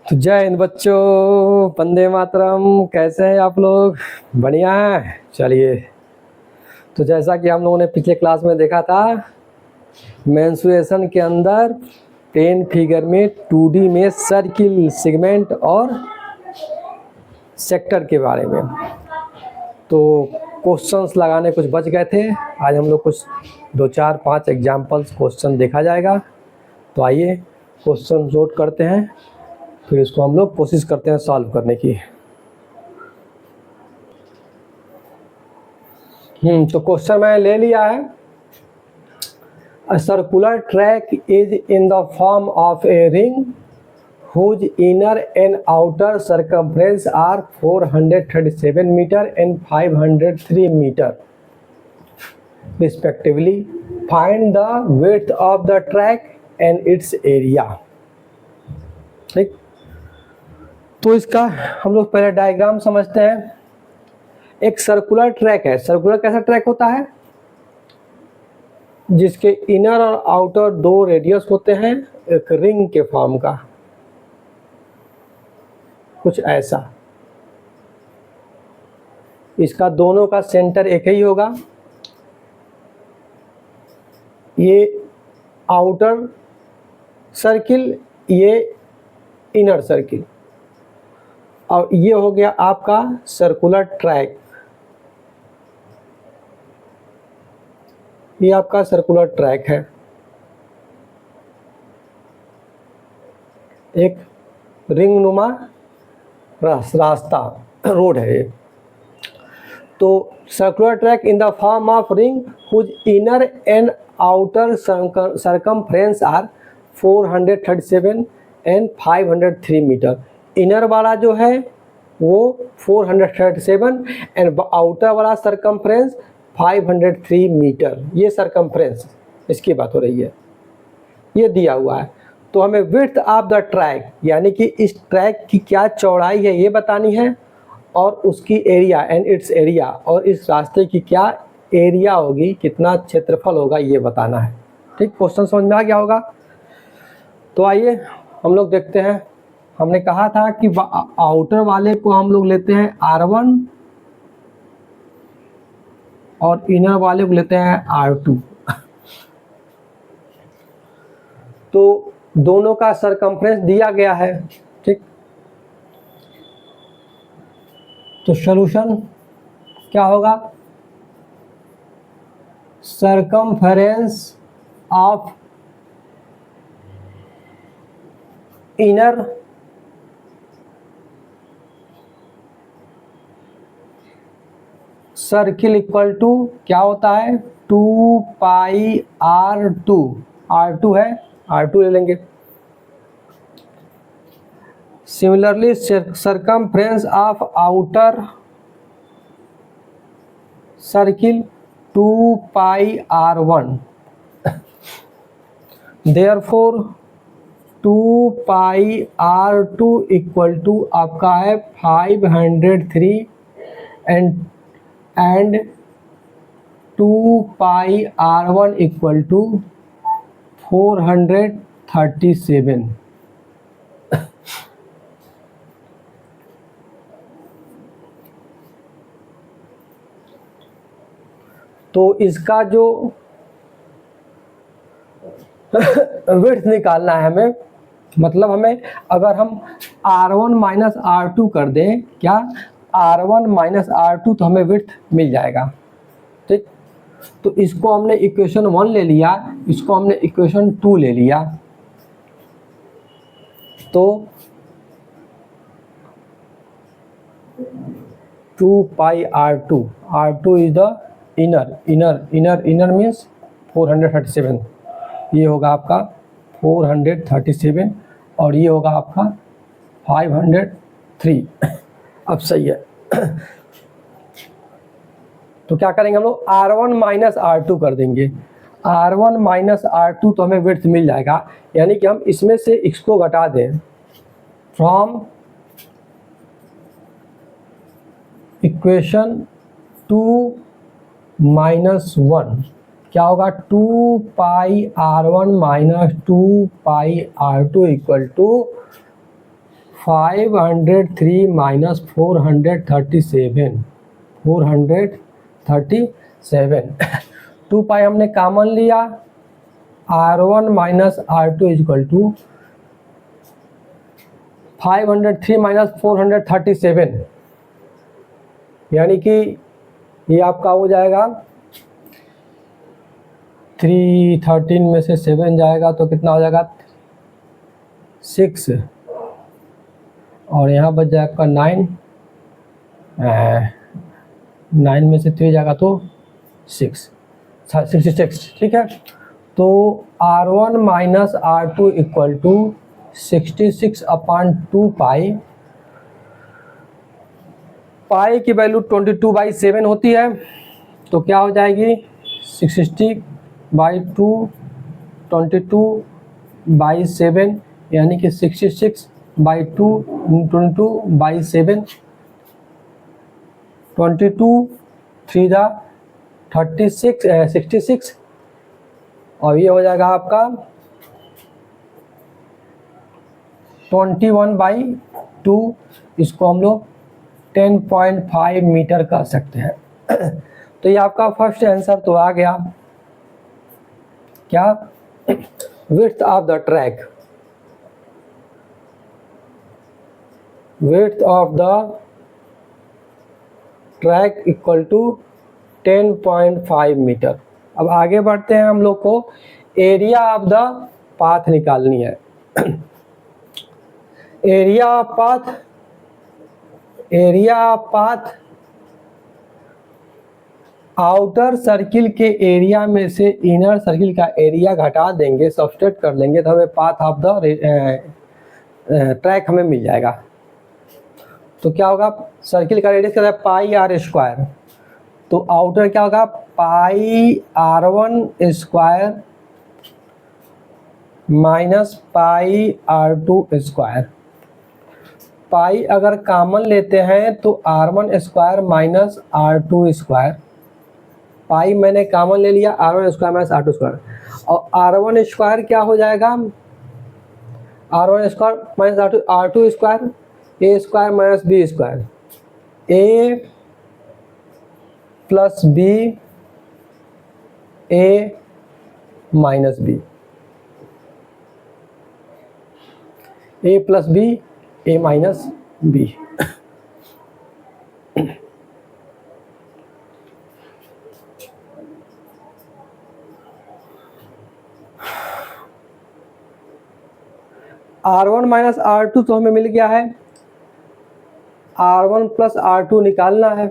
तो जय हिंद बच्चों, वंदे मातरम। कैसे हैं आप लोग? बढ़िया हैं। चलिए, तो जैसा कि हम लोगों ने पिछले क्लास में देखा था, मेंस्ट्रुएशन के अंदर प्लेन फिगर में 2D में सर्किल, सेगमेंट और सेक्टर के बारे में। तो क्वेश्चंस लगाने कुछ बच गए थे। आज हम लोग कुछ 2, 4, 5 एग्जाम्पल्स क्वेश्चन देखा जाएगा। तो आइए क्वेश्चन नोट करते हैं, फिर इसको हम लोग कोशिश करते हैं सॉल्व करने की। तो क्वेश्चन मैंने ले लिया है। A circular track is in the form of a ring whose inner and outer circumference are 437 meter and 503 meter respectively. Find the width of the track and its area. ठीक, तो इसका हम लोग पहले डायग्राम समझते हैं। एक सर्कुलर ट्रैक है। सर्कुलर कैसा ट्रैक होता है? जिसके इनर और आउटर दो रेडियस होते हैं, एक रिंग के फॉर्म का, कुछ ऐसा। इसका दोनों का सेंटर एक ही होगा। ये आउटर सर्किल, ये इनर सर्किल, और ये हो गया आपका सर्कुलर ट्रैक। ये आपका सर्कुलर ट्रैक है, एक रिंग नुमा रास्ता, रोड है ये। तो circular track in the form of ring whose inner and outer circumference are 437 and 503 metre. Inner वाला जो है वो 437 एंड आउटर वाला सर्कमफ्रेंस 503 मीटर। ये सर्कमफ्रेंस, इसकी बात हो रही है, ये दिया हुआ है। तो हमें विड्थ ऑफ द ट्रैक, यानी कि इस ट्रैक की क्या चौड़ाई है ये बतानी है, और उसकी एरिया एंड इट्स एरिया, और इस रास्ते की क्या एरिया होगी, कितना क्षेत्रफल होगा, ये बताना है। ठीक, क्वेश्चन समझ में आ गया होगा। तो आइए हम लोग देखते हैं। हमने कहा था कि आउटर वाले को हम लोग लेते हैं R1 और इनर वाले को लेते हैं R2। तो दोनों का सरकमफ्रेंस दिया गया है। ठीक, तो सॉल्यूशन क्या होगा? Circumference of inner circle equal to क्या होता है? 2 पाई R2। R2 है, R2 ले लेंगे। Similarly circumference of outer circle 2 pi R1। Therefore 2 pi R2 equal to आपका है 503 and 2 pi R1 equal to 437। तो इसका जो विड्थ निकालना है हमें, मतलब हमें अगर हम R1 माइनस R2 कर दें, क्या R1 माइनस R2, तो हमें विड्थ मिल जाएगा। ठीक, तो इसको हमने इक्वेशन 1 ले लिया, इसको हमने इक्वेशन 2 ले लिया। तो 2 pi R2, R2 is the inner means 437। ये होगा आपका 437 और ये होगा आपका 503। अब सही है। तो क्या करेंगे हम लोग? R1 माइनस R2 कर देंगे। R1 माइनस R2 तो हमें विड्थ मिल जाएगा, यानी कि हम इसमें से इसको घटा दें फ्रॉम इक्वेशन 2 माइनस 1। क्या होगा? 2 pi R1 minus 2 pi R2 equal to 503 minus 437, 437 2 pi हमने कॉमन लिया, R1 minus R2 equal to 503 minus 437, यानी कि ये आपका हो जाएगा 313 में से 7 जाएगा तो कितना हो जाएगा 6, और यहाँ बच जाएगा आपका 9, 9 में से 3 जाएगा तो 66, ठीक है। तो R1 minus R2 equal to 66/2 पाई, पाई की वैल्यू 22/7 होती है, तो क्या हो जाएगी 60/2 22/7, यानी कि 66/2 22/7, 22 3 जा 36 66, और ये हो जाएगा आपका 21/2, इसको हम लोग 10.5 मीटर कह सकते हैं। तो ये आपका फर्स्ट आंसर तो आ गया, क्या, width of the track, width of the track equal to 10.5 metre. अब आगे बढ़ते हैं, हम लोग को एरिया ऑफ द पाथ निकालनी है। Area of path, area of path outer circle के एरिया में से इनर सर्किल का एरिया घटा देंगे, सब्सट्रैक्ट कर लेंगे, तो हमें पाथ ऑफ द ट्रैक हमें मिल जाएगा। तो क्या होगा, सर्किल का रेडियस क्या है पाई R स्क्वायर, तो आउटर क्या होगा pi R1 square minus pi R2 square. Pi अगर कॉमन लेते हैं तो R1 square minus R2 square, पाई मैंने कॉमन ले लिया, R1 square minus R2 square, और R1 स्क्वायर क्या हो जाएगा, R1 square minus R2 square, A square minus B square, A plus B, A minus B, A plus B, A minus B. R1 minus R2 तो हमें मिल गया है, R1 plus R2 निकालना है।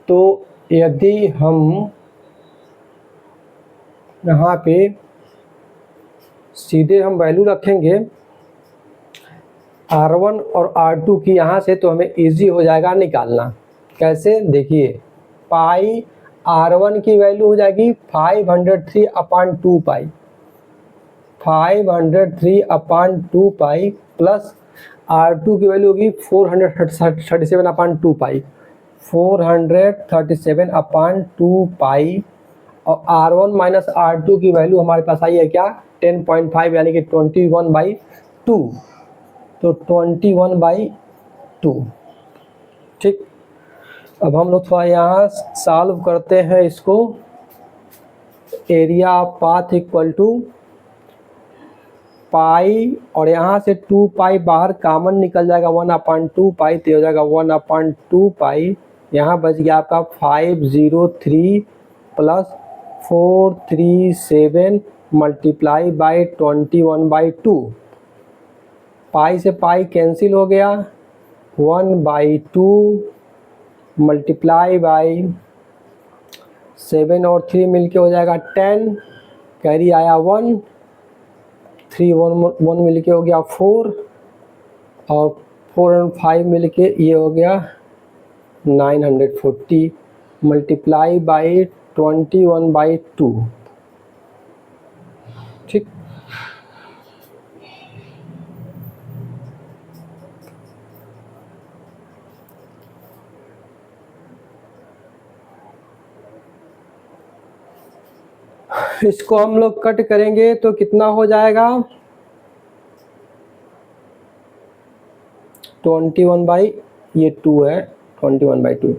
तो यदि हम यहाँ पे सीधे हम वैल्यू रखेंगे R1 और R2 की यहाँ से, तो हमें इजी हो जाएगा निकालना। कैसे, देखिए पाई R1 की वैल्यू हो जाएगी 503/2 पाई, 503/2 पाई, प्लस R2 की वैल्यू होगी 437/2 पाई, 437/2 पाई, और R1 माइनस R2 की वैल्यू हमारे पास आई है क्या 10.5, यानी कि 21/2, तो 21/2, ठीक। अब हम लोग थोड़ा यहाँ सॉल्व करते हैं इसको। Area of path equal to pi, और यहाँ से 2 पाई बाहर कॉमन निकल जाएगा, 1/2 पाई, तो हो जाएगा 1/2 पाई, यहाँ बच गया आपका 503 प्लस 437 मल्टीप्लाई बाई 21/2, पाई से पाई कैंसिल हो गया, 1/2 मल्टीप्लाई बाई 7 और 3 मिलके हो जाएगा 10, कैरी आया 1, 3 1 मिलके हो गया 4, और 4 और 5 मिलके ये हो गया 940 मल्टीप्लाई बाई 21/2, ठीक। इसको हम लोग कट करेंगे तो कितना हो जाएगा 21 बाई ये 2 है 21/2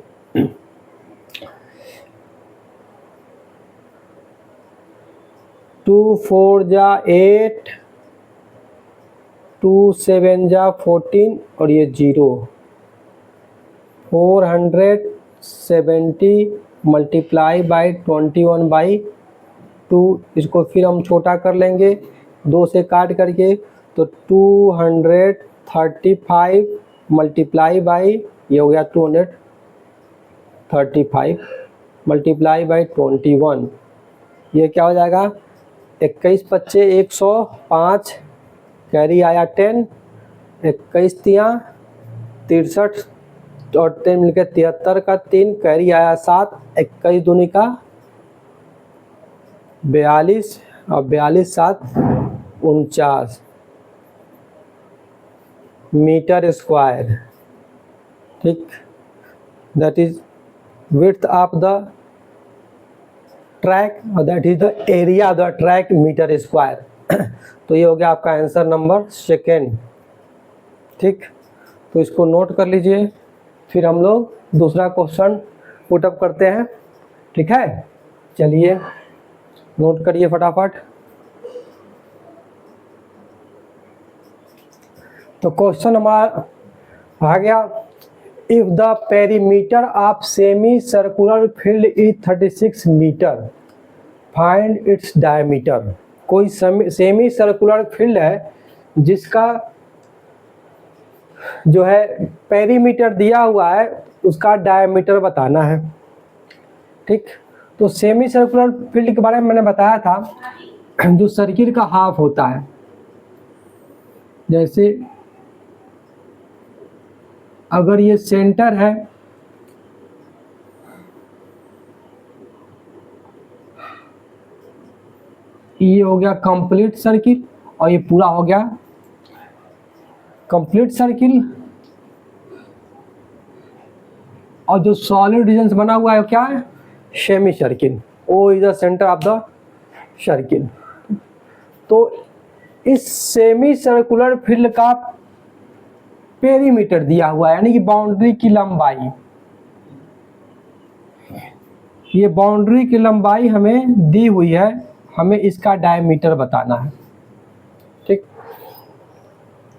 2 4 जा 8 2 7 जा 14 और ये 0 470 मल्टीप्लाई बाई 21/2 इसको फिर हम छोटा कर लेंगे 2 से काट करके तो 235 मल्टीप्लाई बाई ये हो गया 235 मल्टीप्लाई बाई 21 ये क्या हो जाएगा 21 पच्चे 105 कैरी आया 10 21 तियाँ 63 और 10 मिलकर 73 का 3 कैरी आया 7 21 दूनी का 42 और 42 7 49 मीटर स्क्वायर ठीक that is width of the track और that is the area of the track metre square तो ये हो गया आपका आंसर नंबर सेकेंड ठीक तो इसको नोट कर लीजिए फिर हम लोग दूसरा क्वेश्चन पुटअप करते हैं ठीक है चलिए नोट करिए फटाफट तो क्वेश्चन हमारा आ गया if the perimeter of semi circular field is 36 metre find its diameter कोई सेमी सर्कुलर फील्ड है जिसका जो है पेरीमीटर दिया हुआ है उसका डायमीटर बताना है ठीक तो सेमी सर्कुलर फील्ड के बारे में मैंने बताया था जो सर्किल का हाफ होता है जैसे अगर ये सेंटर है ये हो गया कंप्लीट सर्किल और ये पूरा हो गया कंप्लीट सर्किल और जो सॉलिड रीजन बना हुआ है क्या है semi circle O is the centre of the circle तो इस सेमी सर्कुलर फील्ड का पेरीमीटर दिया हुआ है यानी कि बाउंड्री की लंबाई ये बाउंड्री की लंबाई हमें दी हुई है हमें इसका डायमीटर बताना है ठीक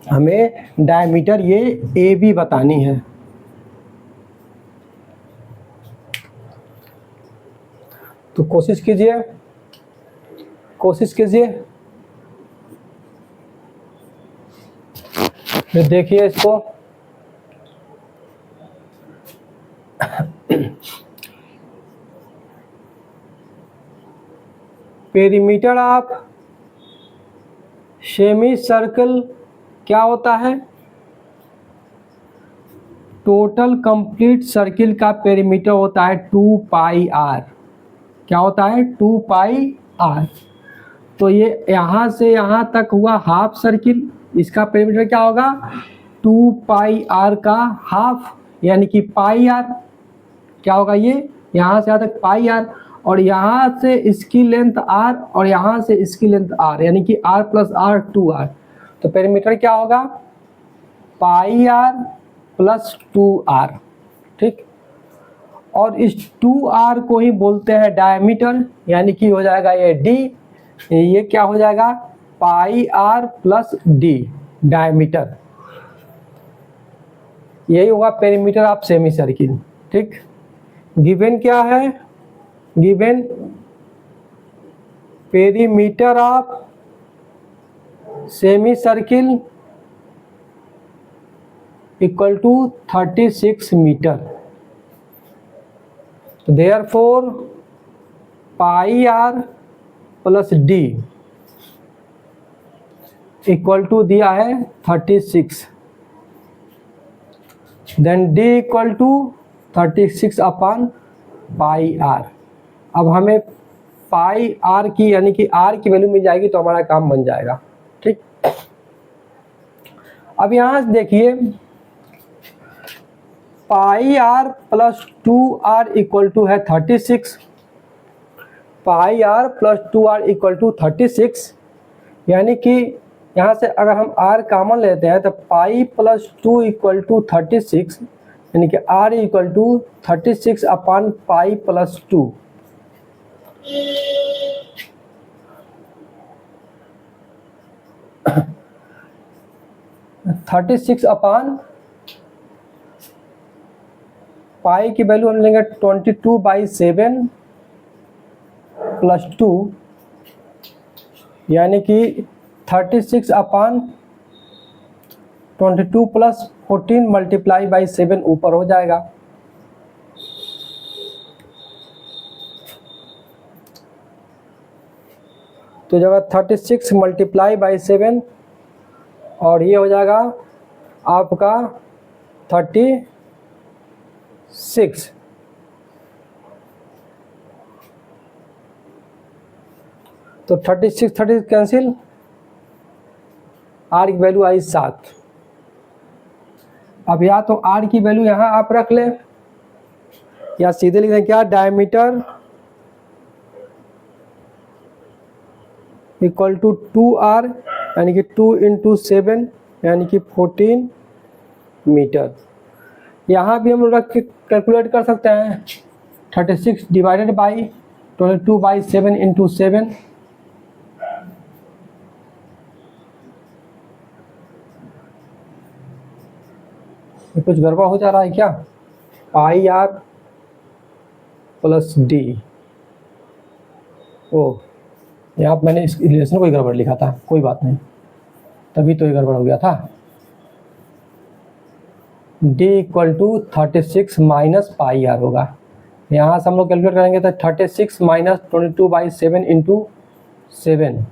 हमें डायमीटर ये ए बी बतानी है तो कोशिश कीजिए फिर देखिए इसको पेरीमीटर ऑफ सेमी सर्कल क्या होता है टोटल कंप्लीट सर्किल का पेरीमीटर होता है 2 पाई आर क्या होता है 2 पाई आर तो ये यहाँ से यहाँ तक हुआ हाफ सर्किल इसका पेरीमीटर क्या होगा 2 पाई आर का हाफ यानी कि पाई आर क्या होगा ये यहाँ से यहाँ तक पाई आर और यहाँ से इसकी लेंथ आर और यहाँ से इसकी लेंथ आर यानी कि आर प्लस आर 2r तो पेरीमीटर क्या होगा पाई आर प्लस 2r ठीक और इस 2r को ही बोलते हैं डायमीटर यानी कि हो जाएगा ये d ये क्या हो जाएगा pi R plus D diameter यही होगा पेरीमीटर ऑफ सेमी सर्किल ठीक गिवन क्या है given perimeter of semi circle equal to 36 metre therefore pi R plus D equal to दिया है 36 then D equal to 36 upon pi R अब हमें पाई are की यानी कि आर की वैल्यू मिल जाएगी तो हमारा काम बन जाएगा ठीक अब यहाँ से देखिए pi R plus 2r equal to है 36 pi R plus 2r equal to 36, यानी कि यहाँ से अगर हम r कॉमन लेते हैं तो पाई प्लस 2 इक्वल टू 36, यानी कि r equal to 36 upon pi plus 2। 36 upon pi की वैल्यू हम लेंगे 22/7 प्लस 2, यानी कि 36 अपॉन 22 प्लस 14 मल्टीप्लाई बाई 7 ऊपर हो जाएगा। तो जगह 36 मल्टीप्लाई बाई 7 और ये हो जाएगा आपका 36। तो 36 कैंसिल, आर की वैल्यू आई 7। अब या तो आर की वैल्यू यहाँ आप रख लें या सीधे लिख दें क्या, डायमीटर इक्वल टू 2r, यानी कि 2 × 7 यानी कि 14 मीटर। यहाँ भी हम लोग रख के कैलकुलेट कर सकते हैं। 36 डिवाइडेड बाई 22/7 × 7, कुछ गड़बड़ हो जा रहा है क्या, पाई आर प्लस डी। ओ, यहाँ मैंने इस रिलेशन को ही गड़बड़ लिखा था, कोई बात नहीं, तभी तो ये गड़बड़ हो गया था। d equal to 36 minus pi R होगा। यहाँ से हम लोग कैलकुलेट करेंगे तो 36 माइनस 22/7 × 7।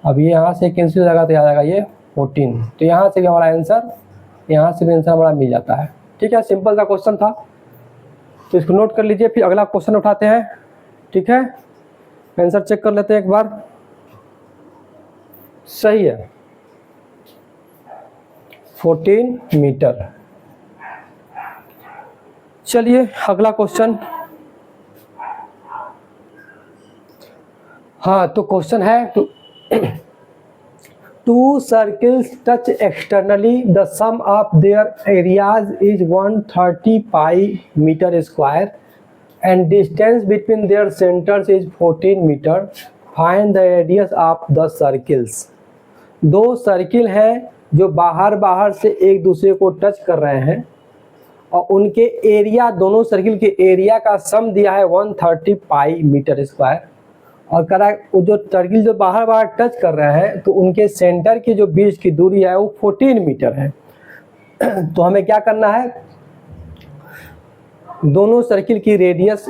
अब ये यहाँ से कैंसिल हो जाएगा तो आ जाएगा ये 14। तो यहाँ से भी हमारा आंसर, यहाँ से भी आंसर हमारा मिल जाता है। ठीक है, सिंपल सा क्वेश्चन था, तो इसको नोट कर लीजिए। फिर अगला क्वेश्चन उठाते हैं। ठीक है, आंसर चेक कर लेते हैं एक बार। सही है, 14 मीटर। चलिए अगला क्वेश्चन। हाँ, तो क्वेश्चन है two circles touch externally, the sum of their areas is 130 pi metre square and distance between their centers is 14 metre. Find the radius of the circles। दो सर्किल हैं जो बाहर से एक दूसरे को टच कर रहे हैं और उनके एरिया, दोनों सर्किल के एरिया का सम दिया है 130 पाई मीटर स्क्वायर। और कह रहा है वो जो सर्किल जो बाहर टच कर रहे हैं तो उनके सेंटर की जो बीच की दूरी है वो 14 मीटर है। तो हमें क्या करना है, दोनों सर्किल की रेडियस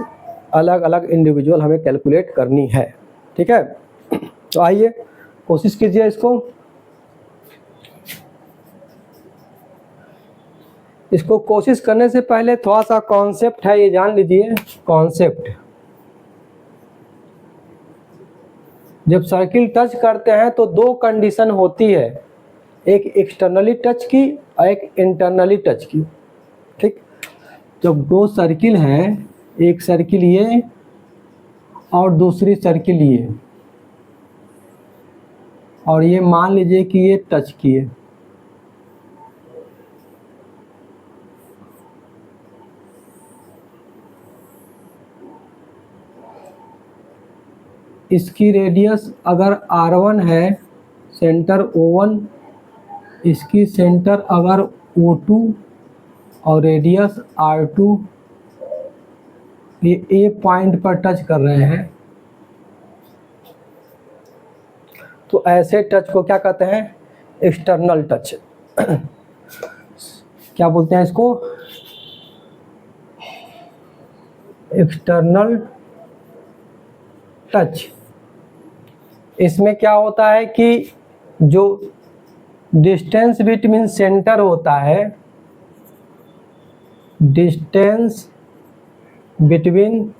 अलग अलग इंडिविजुअल हमें कैलकुलेट करनी है। ठीक है, तो आइए कोशिश कीजिए इसको कोशिश करने से पहले थोड़ा सा कॉन्सेप्ट है, ये जान लीजिए। कॉन्सेप्ट, जब सर्किल टच करते हैं तो दो कंडीशन होती है, एक एक्सटर्नली टच की और एक इंटरनली टच की। ठीक, जब दो सर्किल हैं, एक सर्किल ये और दूसरी सर्किल ये, और ये मान लीजिए कि ये टच किए, इसकी रेडियस अगर R1 है, सेंटर O1, इसकी सेंटर अगर O2 और रेडियस R2, ये A पॉइंट पर टच कर रहे हैं, तो ऐसे टच को क्या कहते हैं, एक्सटर्नल टच। क्या बोलते हैं इसको, एक्सटर्नल टच। इसमें क्या होता है कि जो डिस्टेंस बिटवीन सेंटर होता है, distance between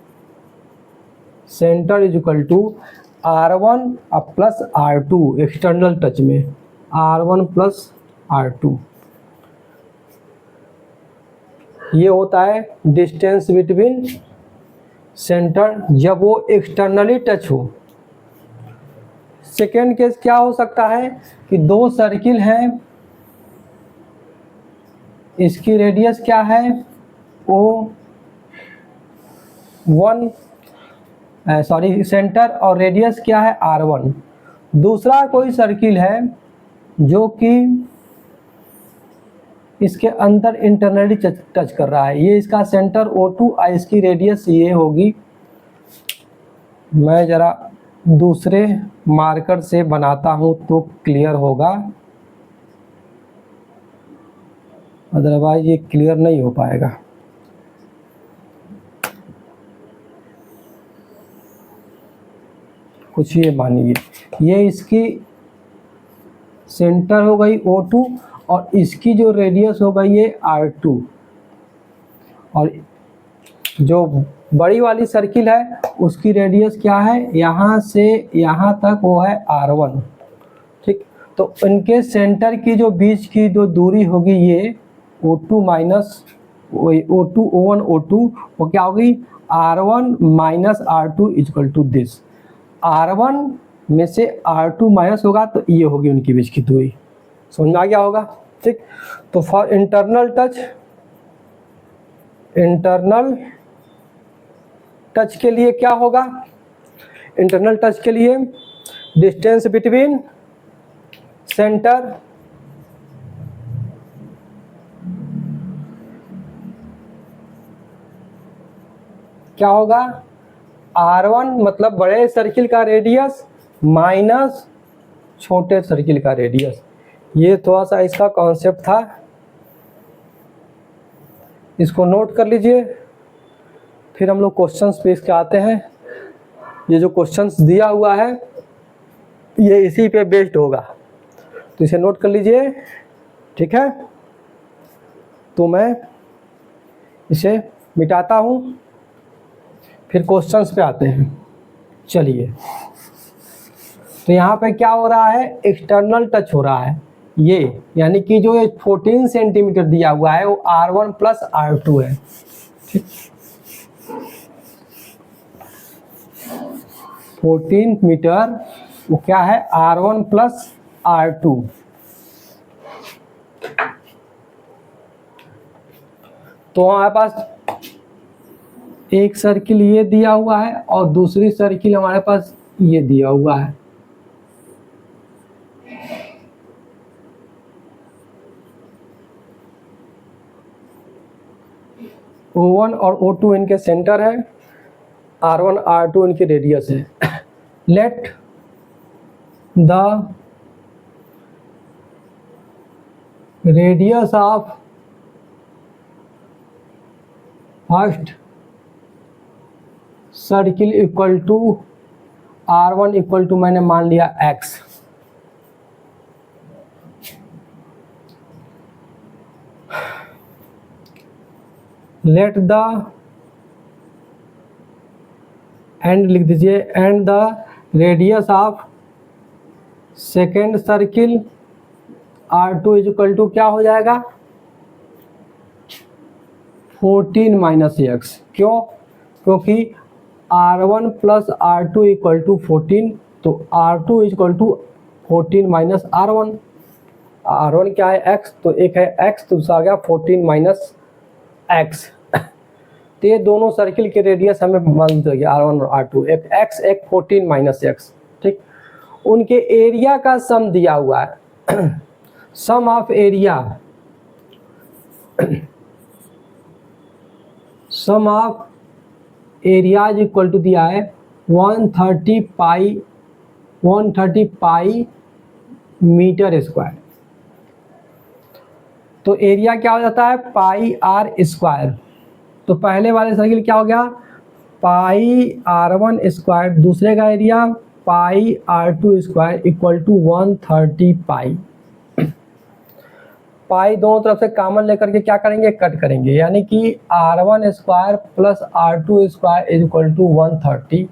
centre is equal to R1 plus R2। External touch में R1 प्लस R2, ये होता है डिस्टेंस बिटवीन सेंटर जब वो एक्सटर्नली टच हो। सेकेंड केस क्या हो सकता है कि दो सर्किल हैं, इसकी रेडियस क्या है O1, सॉरी सेंटर, और रेडियस क्या है R1। दूसरा कोई सर्किल है जो कि इसके अंदर इंटरनली टच कर रहा है, ये इसका सेंटर O2 और इसकी रेडियस ये होगी। मैं ज़रा दूसरे मार्कर से बनाता हूँ तो क्लियर होगा, अदरवाइज ये क्लियर नहीं हो पाएगा। कुछ ये मानिए, ये इसकी सेंटर हो गई O2 और इसकी जो रेडियस हो गई ये R2, और जो बड़ी वाली सर्किल है उसकी रेडियस क्या है, यहाँ से यहाँ तक वो है R1। ठीक, तो इनके सेंटर की जो बीच की जो दूरी होगी ये O2 minus O2 O1 O2, वो क्या होगी R1 minus R2 equal to this. R1 में से R2 माइनस होगा तो ये होगी उनकी बीच की दूरी। समझ में आ गया होगा। ठीक, तो फॉर इंटरनल टच के लिए क्या होगा, इंटरनल टच के लिए डिस्टेंस बिटवीन सेंटर क्या होगा, R1 मतलब बड़े सर्किल का रेडियस माइनस छोटे सर्किल का रेडियस। ये थोड़ा सा इसका कॉन्सेप्ट था, इसको नोट कर लीजिए। फिर हम लोग क्वेश्चंस पे इसके आते हैं। ये जो क्वेश्चंस दिया हुआ है ये इसी पे बेस्ड होगा, तो इसे नोट कर लीजिए। ठीक है, तो मैं इसे मिटाता हूँ, फिर क्वेश्चंस पे आते हैं। चलिए, तो यहाँ पे क्या हो रहा है, एक्सटर्नल टच हो रहा है ये, यानी कि जो 14 सेंटीमीटर दिया हुआ है वो R1 प्लस R2 है। ठीक, 14 मीटर वो क्या है R1 प्लस R2। तो हमारे पास एक सर्किल ये दिया हुआ है और दूसरी सर्किल हमारे पास ये दिया हुआ है। O1 और O2 इनके सेंटर है, R1 R2 इनकी रेडियस है। Let the radius of first circle equal to R1 equal to मैंने मान लिया X। लेट द एंड लिख दीजिए, and the radius of second circle R2 equal to क्या हो जाएगा 14 माइनस X। क्यों, क्योंकि R1 plus R2 equal to 14, तो R2 equal to 14 minus R1। R1 क्या है X, तो एक है X, दूसरा आ गया 14 माइनस X। तो ये दोनों सर्किल के रेडियस हमें मालूम चल गया, R1 और R2, एक X एक 14 माइनस X। ठीक, उनके एरिया का सम दिया हुआ है। Sum of area, sum of areas equal to दिया है 130 पाई मीटर स्क्वायर। तो एरिया क्या हो जाता है पाई R स्क्वायर। तो पहले वाले सर्किल क्या हो गया पाई R1 स्क्वायर, दूसरे का area pi R2 square equal to 130 pi. Pi दोनों तरफ से कॉमन लेकर के क्या करेंगे, कट करेंगे, यानी कि R1 square plus R2 square is equal to 130।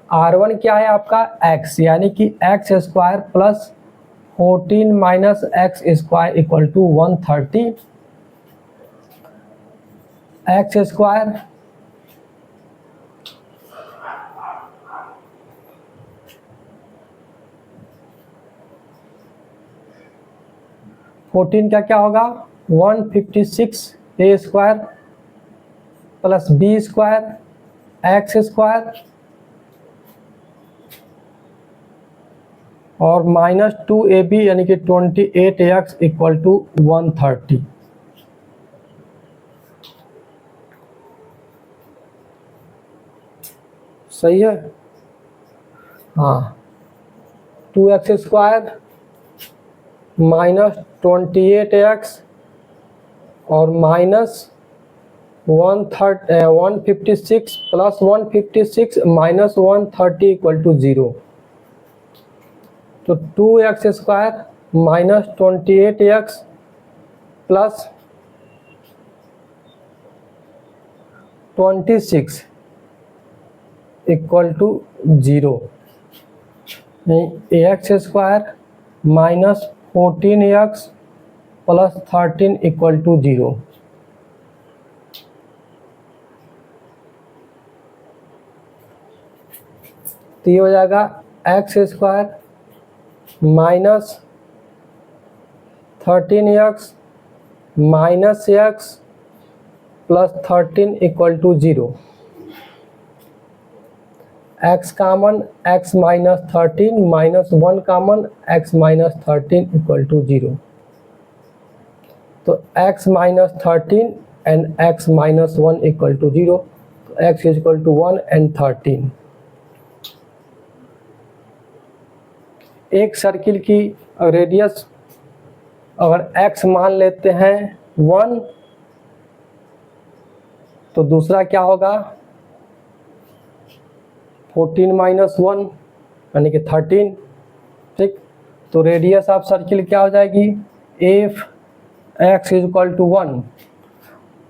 R1 क्या है आपका X, यानी कि X square plus 14 minus X square equal to 130। X square 14 का क्या होगा 156 a square plus B square X square और माइनस 2ab यानी कि 28x इक्वल टू 130। सही है। हाँ 2x स्क्वायर माइनस 28x और minus 156 plus 156 minus 130 equal to 0। तो 2x square minus 28x plus 26 equal to 0। ax square minus 14x plus 13 equal to 0। तो ये हो जाएगा X square minus 13x minus X plus 13 equal to 0। x common x minus 13 minus 1 common x minus 13 equal to 0। तो x minus 13 and x minus 1 equal to 0। तो x is equal to 1 and 13। एक circle की radius अगर x मान लेते हैं 1 तो दूसरा क्या होगा 14 माइनस 1 यानी कि 13। ठीक, तो रेडियस ऑफ सर्किल क्या हो जाएगी if X is equal to 1।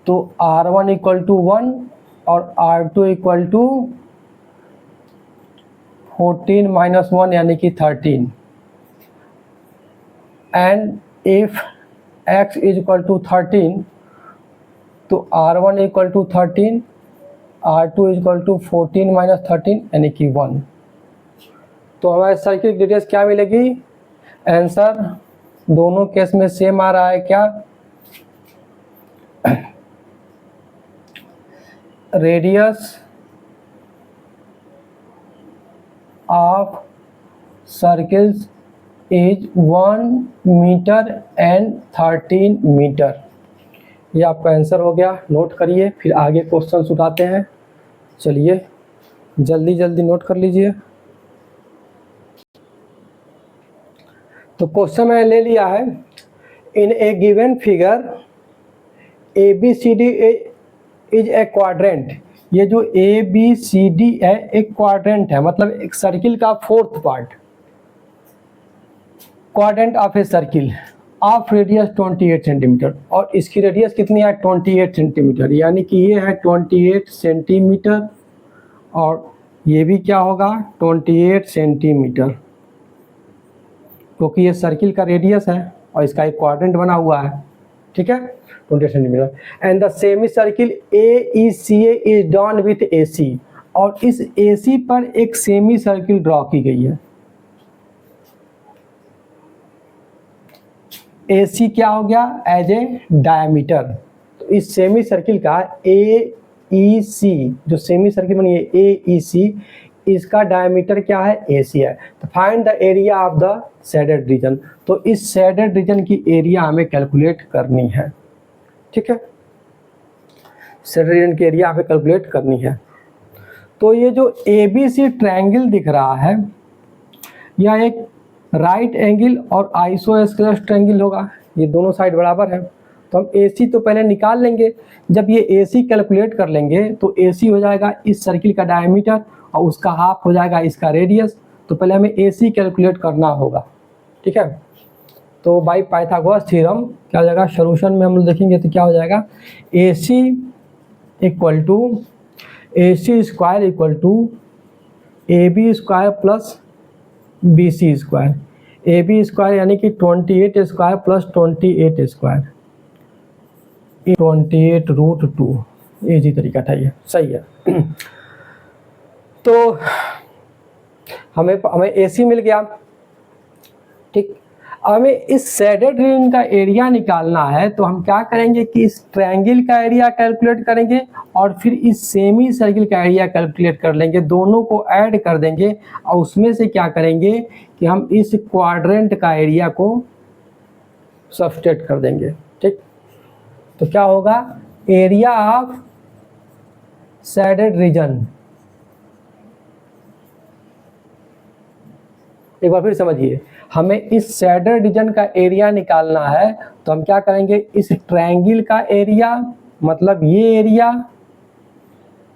तो r1 इक्वल टू 1 और r2 इक्वल टू 14 माइनस 1 यानी कि 13। And if x is equal to 13 तो r1 equal to 13 r2 is equal to 14 minus 13 यानी कि 1। तो हमारे सर्किल की रेडियस क्या मिलेगी। आंसर दोनों केस में सेम आ रहा है क्या। Radius of circles is 1 metre and 13 metre. ये आपका आंसर हो गया। नोट करिए, फिर आगे क्वेश्चन उठाते हैं। चलिए जल्दी जल्दी नोट कर लीजिए। तो क्वेश्चन मैंने ले लिया है। In a given figure ABCD is a quadrant. ये जो ABCD है एक क्वाड्रेंट है, मतलब एक सर्किल का fourth part. Quadrant of a circle of radius 28 centimetre और इसकी रेडियस कितनी है 28 सेंटीमीटर, यानी कि ये है 28 सेंटीमीटर और ये भी क्या होगा 28 सेंटीमीटर, क्योंकि ये सर्किल का रेडियस है और इसका एक क्वाड्रेंट बना हुआ है। ठीक है 28 centimetre. And the semi circle AECA is drawn with AC और इस AC पर एक सेमी सर्किल ड्रॉ की गई है। AC क्या हो गया एज ए डायमीटर। तो इस सेमी सर्किल का AEC जो सेमी सर्किल बनी है AEC, इसका डायमीटर क्या है AC है। तो find the area of the shaded region. तो इस शेडेड रीजन की एरिया हमें कैलकुलेट करनी है। ठीक है, शेडेड रीजन की एरिया हमें कैलकुलेट करनी है। तो ये जो ABC ट्रायंगल दिख रहा है यह एक राइट एंगल और आइसोस्केलस ट्रायंगल होगा। ये दोनों साइड बराबर है। तो हम AC तो पहले निकाल लेंगे। जब ये AC कैलकुलेट कर लेंगे तो AC हो जाएगा इस सर्किल का डायमीटर और उसका हाफ हो जाएगा इसका रेडियस। तो पहले हमें AC कैलकुलेट करना होगा। ठीक है, तो बाय पाइथागोरस थ्योरम क्या हो जाएगा, सॉल्यूशन में हम लोग देखेंगे तो क्या हो जाएगा AC equal to AC square equal to AB square plus BC square. AB square यानी कि 28 स्क्वायर प्लस 28 स्क्वायर 28√2। इजी तरीका था ये, सही है। तो हमें AC मिल गया। ठीक, हमें इस शेडेड रीजन का एरिया निकालना है, तो हम क्या करेंगे कि इस ट्रायंगल का एरिया कैलकुलेट करेंगे और फिर इस सेमी सर्किल का एरिया कैलकुलेट कर लेंगे, दोनों को ऐड कर देंगे और उसमें से क्या करेंगे कि हम इस क्वाड्रेंट का एरिया को सब्सट्रैक्ट कर देंगे। ठीक, तो क्या होगा, एरिया ऑफ शेडेड रीजन। एक बार फिर समझिए, हमें इस शेडेड रीजन का एरिया निकालना है, तो हम क्या करेंगे, इस ट्रायंगल का एरिया मतलब ये एरिया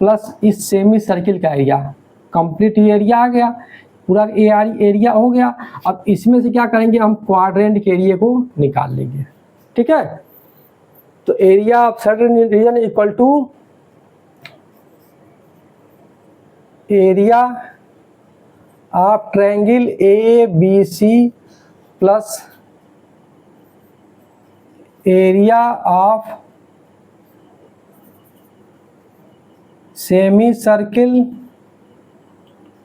प्लस इस सेमी सर्किल का एरिया, कंप्लीट एरिया आ गया, पूरा एरिया हो गया। अब इसमें से क्या करेंगे, हम क्वाड्रेंट के एरिया को निकाल लेंगे। ठीक है, तो area of shaded region equal to area of triangle A B C plus area of semi circle,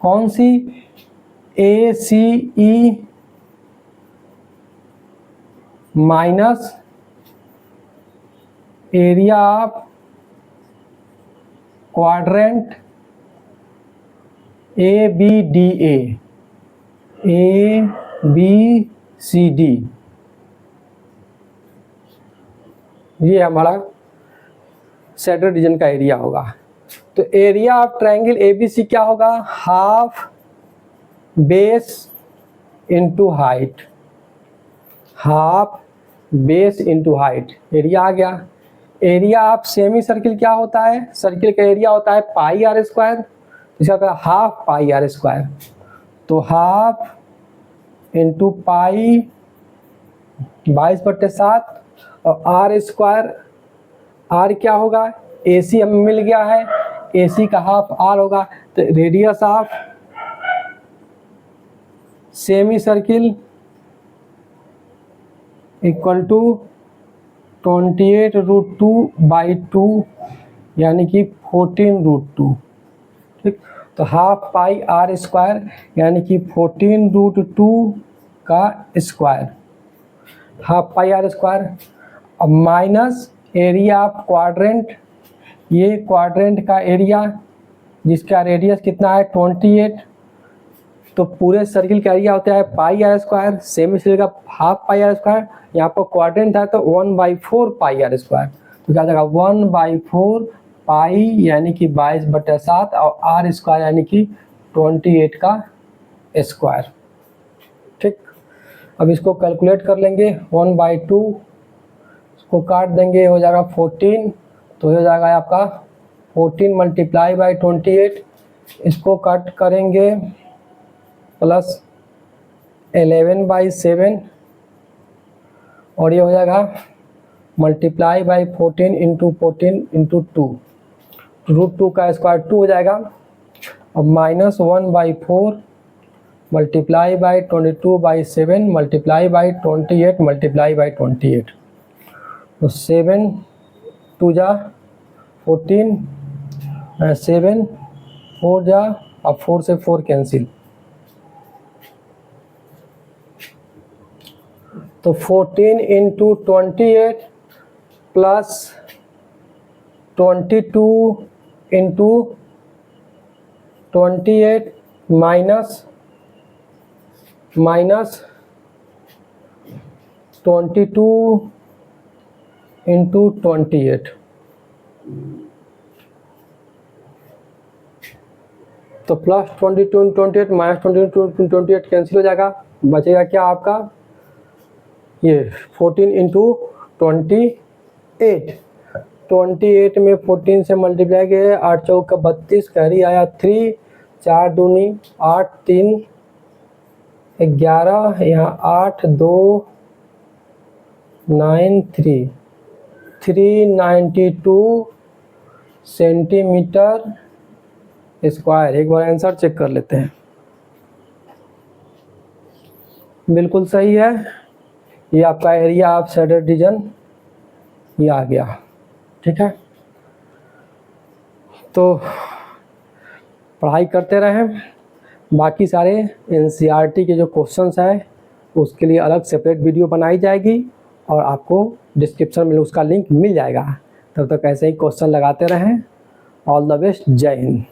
कौन सी, A C E minus area of quadrant A B D A B C D, ये हमारा shaded region का area होगा। तो area of triangle ABC क्या होगा, half base into height, half base into height, area आ गया। एरिया ऑफ सेमी सर्किल क्या होता है, सर्किल का एरिया होता है पाई आर स्क्वायर, इसका होता है हाफ पाई आर स्क्वायर, तो हाफ इंटू पाई 22/7 और आर स्क्वायर, आर क्या होगा, ए सी हमें मिल गया है, ए सी का हाफ आर होगा, तो radius of semi circle equal to 28√2/2 यानी कि 14√2। ठीक, तो हाफ पाई आर स्क्वायर यानी कि 14√2 का square, half pi R square. अब माइनस एरिया ऑफ क्वाड्रेंट, ये क्वाड्रेंट का एरिया जिसका रेडियस कितना है 28, तो पूरे सर्किल का एरिया होता है पाई आर स्क्वायर, सेमी सर्किल का हाफ पाई आर स्क्वायर, यहाँ पर क्वाड्रेंट है तो 1/4 पाई आर स्क्वायर, तो क्या जाएगा 1/4 पाई यानी कि 22/7 और आर स्क्वायर यानी कि 28 का स्क्वायर। ठीक, अब इसको कैलकुलेट कर लेंगे, 1/2 इसको काट देंगे, हो जाएगा 14, तो हो जाएगा आपका 14 मल्टीप्लाई बाई 28, इसको कट करेंगे प्लस 11/7 और ये हो जाएगा मल्टीप्लाई बाई 14 इंटू 14 इंटू 2, √2 का स्क्वायर 2 हो जाएगा, और minus 1/4 multiply by 22/7 multiply by 28 multiply by 28, तो 7 2 जा 14, 7 4 जा, अब 4 से 4 कैंसिल, तो 14 into 28 plus 22 into 28 minus 22 into 28, तो plus 22 into 28 minus 22 into 28 cancel हो जाएगा, बचेगा क्या आपका ये 14 इंटू 28, 28 में 14 से मल्टीप्लाई किए, 8 चौक का 32, कैरी आया 3, 4 दूनी 8, 3 11, यहाँ 8 2 9 3 392 सेंटीमीटर स्क्वायर। एक बार आंसर चेक कर लेते हैं, बिल्कुल सही है, ये आपका एरिया ऑफ शेडेड रीजन ये आ गया। ठीक है, तो पढ़ाई करते रहें, बाकी सारे एनसीईआरटी के जो क्वेश्चंस हैं उसके लिए अलग सेपरेट वीडियो बनाई जाएगी और आपको डिस्क्रिप्शन में उसका लिंक मिल जाएगा। तब तक ऐसे ही क्वेश्चन लगाते रहें। ऑल द बेस्ट, जय हिंद।